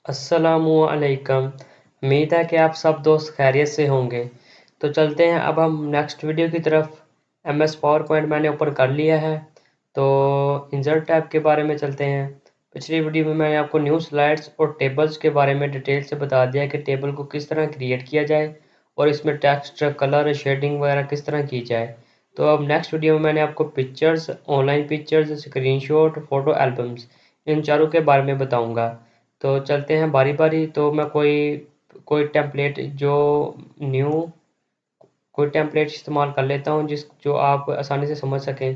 अस्सलामुअलैकुम। उम्मीद है कि आप सब दोस्त खैरियत से होंगे। तो चलते हैं अब हम नेक्स्ट वीडियो की तरफ। MS पावर पॉइंट मैंने ओपन कर लिया है। तो इंसर्ट टैब के बारे में चलते हैं। पिछली वीडियो में मैंने आपको न्यू स्लाइड्स और टेबल्स के बारे में डिटेल से बता दिया कि टेबल को किस तरह क्रिएट किया जाए और इसमें टेक्स्ट, कलर, शेडिंग वगैरह किस तरह की जाए। तो अब नेक्स्ट वीडियो में मैंने आपको pictures, online pictures, screenshot, photo albums, इन चारों के बारे में बताऊँगा। तो चलते हैं बारी बारी। तो मैं कोई टेम्पलेट न्यू कोई टेम्पलेट इस्तेमाल कर लेता हूँ जो आप आसानी से समझ सकें।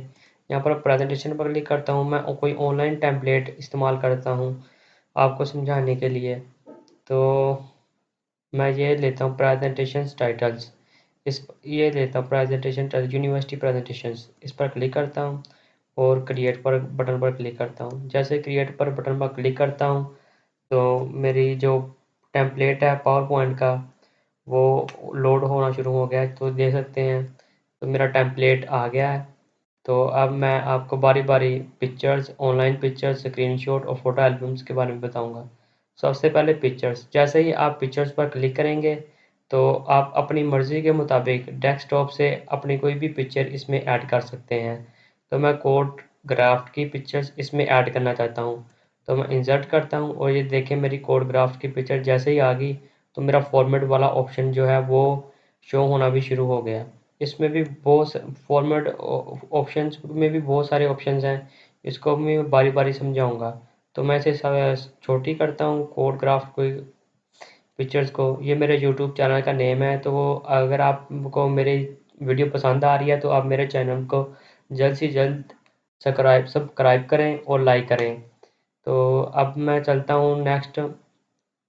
यहाँ पर प्रेजेंटेशन पर क्लिक करता हूँ। मैं कोई ऑनलाइन टेम्पलेट इस्तेमाल करता हूँ आपको समझाने के लिए। तो मैं ये लेता हूँ प्रेजेंटेशन टाइटल्स। इस ये लेता हूँ प्रेजेंटेशन टाइटल, यूनिवर्सिटी प्रेजेंटेशंस। इस पर क्लिक करता हूँ और क्रिएट पर बटन पर क्लिक करता हूँ। जैसे क्रिएट पर बटन पर क्लिक करता हूँ तो मेरी जो टेम्पलेट है पावर पॉइंट का वो लोड होना शुरू हो गया है। तो देख सकते हैं तो मेरा टेम्पलेट आ गया है। तो अब मैं आपको बारी बारी पिक्चर्स, ऑनलाइन पिक्चर्स, स्क्रीनशॉट और फोटो एल्बम्स के बारे में बताऊंगा। सबसे पहले पिक्चर्स। जैसे ही आप पिक्चर्स पर क्लिक करेंगे तो आप अपनी मर्ज़ी के मुताबिक डेस्कटॉप से अपनी कोई भी पिक्चर इसमें ऐड कर सकते हैं। तो मैं कोड ग्राफ्ट की पिक्चर्स इसमें ऐड करना चाहता हूँ। तो मैं इंसर्ट करता हूँ और ये देखें मेरी कोड ग्राफ्ट की पिक्चर जैसे ही आ गई तो मेरा फॉर्मेट वाला ऑप्शन जो है वो शो होना भी शुरू हो गया। इसमें भी बहुत फॉर्मेट ऑप्शंस में भी बहुत सारे ऑप्शंस हैं। इसको मैं बारी बारी समझाऊंगा। तो मैं इसे छोटी करता हूँ कोड ग्राफ्ट को, पिक्चर्स को। ये मेरे यूट्यूब चैनल का नेम है। तो वो अगर आपको मेरी वीडियो पसंद आ रही है तो आप मेरे चैनल को जल्द से जल्द सब्सक्राइब करें और लाइक करें। तो अब मैं चलता हूँ नेक्स्ट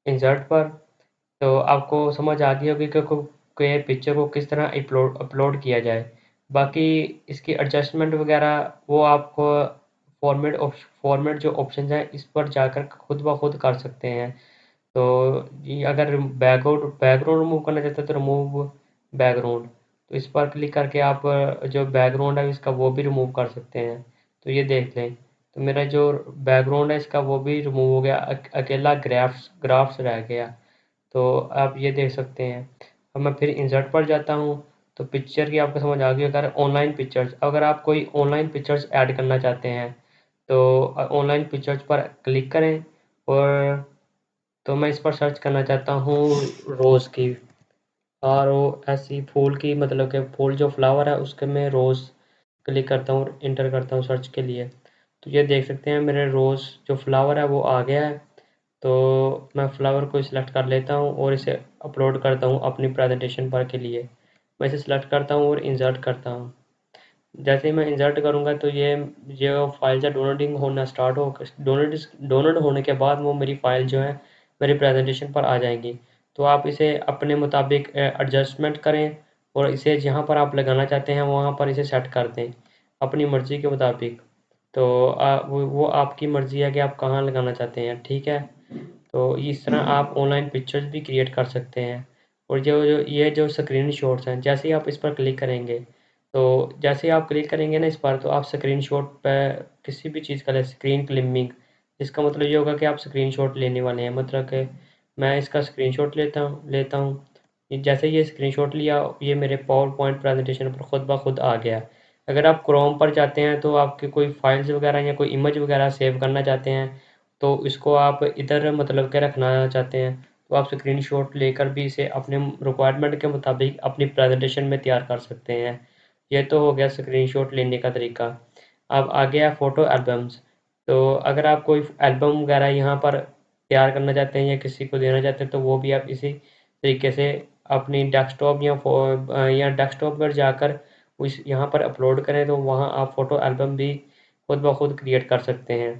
इंसर्ट पर। तो आपको समझ आ गई होगी कि पिक्चर को किस तरह अपलोड किया जाए। बाकी इसकी एडजस्टमेंट वगैरह वो आपको फॉर्मेट जो ऑप्शन हैं इस पर जाकर खुद ब खुद कर सकते हैं। तो ये अगर बैकग्राउंड रिमूव करना चाहते हैं तो रिमूव बैकग्राउंड, तो इस पर क्लिक करके आप जो बैकग्राउंड है इसका वो भी रिमूव कर सकते हैं। तो ये देख लें तो मेरा जो बैकग्राउंड है इसका वो भी रिमूव हो गया, अकेला ग्राफ्स रह गया। तो आप ये देख सकते हैं। अब मैं फिर इंसर्ट पर जाता हूँ। तो पिक्चर की आपको समझ आ गई। अगर ऑनलाइन पिक्चर्स, अगर आप कोई ऑनलाइन पिक्चर्स ऐड करना चाहते हैं तो ऑनलाइन पिक्चर्स पर क्लिक करें और तो मैं इस पर सर्च करना चाहता हूँ रोज़ की, ROSE, फूल की, मतलब कि फूल जो फ्लावर है उसके मैं रोज़ क्लिक करता हूँ और इंटर करता हूँ सर्च के लिए। तो ये देख सकते हैं मेरे रोज़ जो फ्लावर है वो आ गया है। तो मैं फ्लावर को सिलेक्ट कर लेता हूँ और इसे अपलोड करता हूँ अपनी प्रेजेंटेशन पर के लिए। मैं इसे सिलेक्ट करता हूँ और इंसर्ट करता हूँ। जैसे ही मैं इंसर्ट करूँगा तो ये फाइल से डाउनलोडिंग होना स्टार्ट हो डाउनलोड होने के बाद वो मेरी फ़ाइल जो है मेरी प्रेजेंटेशन पर आ जाएंगी। तो आप इसे अपने मुताबिक एडजस्टमेंट करें और इसे जहाँ पर आप लगाना चाहते हैं वहाँ पर इसे सेट कर दें अपनी मर्ज़ी के मुताबिक। तो वो आपकी मर्ज़ी है कि आप कहाँ लगाना चाहते हैं, ठीक है। तो इस तरह आप ऑनलाइन पिक्चर्स भी क्रिएट कर सकते हैं। और ये जो स्क्रीन शॉट्स हैं जैसे ही आप इस पर क्लिक करेंगे तो जैसे ही आप क्लिक करेंगे ना इस पर तो आप स्क्रीन शॉट पर किसी भी चीज़ का ले, स्क्रीन क्लिपिंग, इसका मतलब ये होगा कि आप स्क्रीन शॉट लेने वाले हैं। मतलब कि मैं इसका स्क्रीन शॉट लेता हूँ। जैसे ये स्क्रीन शॉट लिया ये मेरे पावर पॉइंट प्रेजेंटेशन पर खुद ब खुद आ गया। अगर आप क्रोम पर जाते हैं तो आपके कोई फाइल्स वगैरह या कोई इमेज वगैरह सेव करना चाहते हैं तो इसको आप इधर मतलब के रखना चाहते हैं तो आप स्क्रीनशॉट लेकर भी इसे अपने रिक्वायरमेंट के मुताबिक अपनी प्रेजेंटेशन में तैयार कर सकते हैं। ये तो हो गया स्क्रीनशॉट लेने का तरीका। अब आ गया फ़ोटो एल्बम्स। तो अगर आप कोई एल्बम वगैरह यहाँ पर तैयार करना चाहते हैं या किसी को देना चाहते हैं तो वो भी आप इसी तरीके से अपनी डेस्कटॉप या डेस्कटॉप पर जाकर उस यहाँ पर अपलोड करें तो वहाँ आप फ़ोटो एल्बम भी खुद ब खुद क्रिएट कर सकते हैं।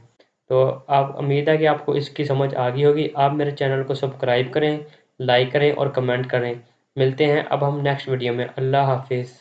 तो आप उम्मीद है कि आपको इसकी समझ आ गई होगी। आप मेरे चैनल को सब्सक्राइब करें, लाइक करें और कमेंट करें। मिलते हैं अब हम नेक्स्ट वीडियो में। अल्लाह हाफिज़।